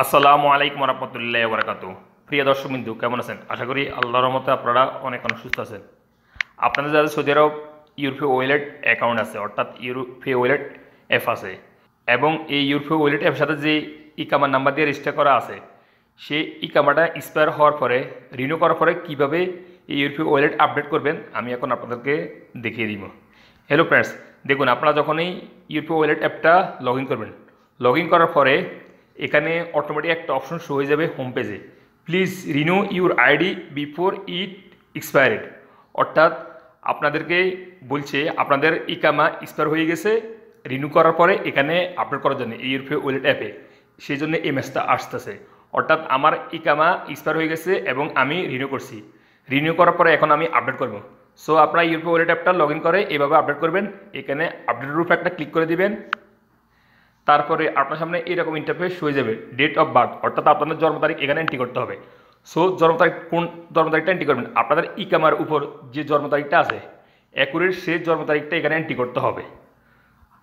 আসসালামু আলাইকুম রহমতুল্লাহ বরকাতু। প্রিয় দর্শক বিন্দু, কেমন আছেন? আশা করি আল্লাহর রহমতে আপনারা অনেক সুস্থ আছেন। আপনাদের যাদের সৌদি আরব ইউরোপীয় ওয়ালেট অ্যাকাউন্ট আছে, অর্থাৎ ইউরোপীয় ওয়ালেট অ্যাপ আছে, এবং এই ইউরোপীয় ওয়ালেট অ্যাপের সাথে যে ইকামার নাম্বার দিয়ে রেজিস্টার করা আছে, সেই ইকামাটা এক্সপায়ার হওয়ার পরে, রিনিউ করার পরে কীভাবে এই ইউরোপীয় ওয়ালেট আপডেট করবেন আমি এখন আপনাদেরকে দেখিয়ে দিব। হ্যালো ফ্রেন্ডস, দেখুন, আপনারা যখন এই ইউরোপীয় ওয়ালেট অ্যাপটা লগ ইন করবেন, লগ ইন করার পরে এখানে অটোমেটিক একটা অপশন শো হয়ে যাবে হোম পেজে, please renew your ID before it expired. অর্থাৎ আপনাদেরকে বলছে আপনাদের ইকামা এক্সপায়ার হয়ে গেছে, রিনিউ করার পরে এখানে আপডেট করার জন্য এই ইউরোপীয় ওয়ালেট অ্যাপে, সেই জন্য এই মেসেজটা আসতেছে। অর্থাৎ আমার ইকামা এক্সপায়ার হয়ে গেছে এবং আমি রিনিউ করছি, রিনিউ করার পরে এখন আমি আপডেট করব। সো আপনারা ইউরোপীয় ওয়ালেট অ্যাপটা লগ ইন করে এভাবে আপডেট করবেন। এখানে আপডেটের উপর একটা ক্লিক করে দিবেন, তারপরে আপনার সামনে এরকম ইন্টারফেস হয়ে যাবে। ডেট অফ বার্থ, অর্থাৎ আপনাদের জন্ম তারিখ এখানে এন্ট্রি করতে হবে। সো জন্ম তারিখ, কোন জন্ম তারিখটা এন্ট্রি করবেন? আপনাদের ইকামার উপর যে জন্ম তারিখটা আছে অ্যাকুরেট সেই জন্ম তারিখটা এখানে এন্ট্রি করতে হবে।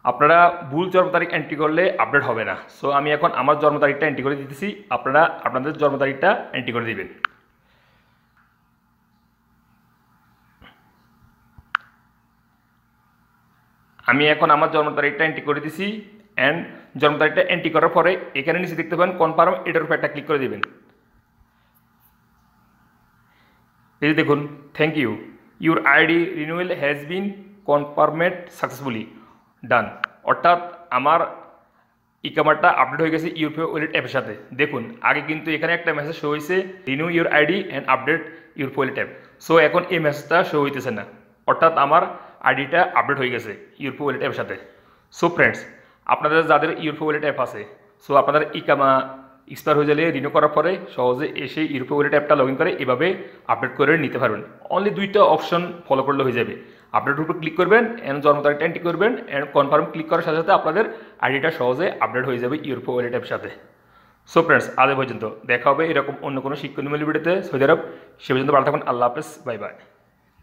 আপনারা ভুল জন্ম তারিখ এন্ট্রি করলে আপডেট হবে না। সো আমি এখন আমার জন্ম তারিখটা এন্ট্রি করে দিতেছি, আপনারা আপনাদের জন্ম তারিখটা এন্ট্রি করে দিবেন। আমি এখন আমার জন্ম তারিখটা এন্ট্রি করে দিছি, অ্যান্ড জন্ম তারিখটা এন্ট্রি করার পরে এখানে নিচে দেখতে পাবেন কনফার্ম, এটার উপর একটা ক্লিক করে দেবেন। এই যে দেখুন, thank you, your ID renewal has been confirmed successfully done. অর্থাৎ আমার ইকামারটা আপডেট হয়ে গেছে ইউরোপীয় ওয়ালেট অ্যাপের সাথে। দেখুন, আগে কিন্তু এখানে একটা মেসেজ শো হয়েছে, renew your ID and update ইউরোপীয় ওয়ালেট অ্যাপ। সো এখন এই মেসেজটা শো হইতেছে না, অর্থাৎ আমার আইডিটা আপডেট হয়ে গেছে ইউরোপীয় ওয়ালেট অ্যাপের সাথে। সো ফ্রেন্ডস, আপনাদের যাদের ইউরোপীয় ওয়ালেট অ্যাপ আছে, সো আপনাদের ইকামা এক্সপায়ার হয়ে গেলে রিনিউ করার পরে সহজে এসে ইউরোপীয় ওয়ালেট অ্যাপটা লগ ইন করে এভাবে আপডেট করে নিতে পারবেন। অনলি দুইটা অপশন ফলো করলে হয়ে যাবে। আপডেটের উপর ক্লিক করবেন, অ্যান্ড জন্ম তারিখটা এন্ট্রি করবেন, অ্যান্ড কনফার্ম ক্লিক করার সাথে সাথে আপনাদের আইডিটা সহজে আপডেট হয়ে যাবে ইউরোপীয় ওয়ালেট অ্যাপের সাথে। সো ফ্রেন্ডস, আজ পর্যন্ত দেখা হবে এরকম অন্য কোনো শিক্ষণীয় ভিডিওতে সৌদি আরব। সে পর্যন্ত ভালো থাকুন। আল্লাহ হাফেজ, বাই বাই।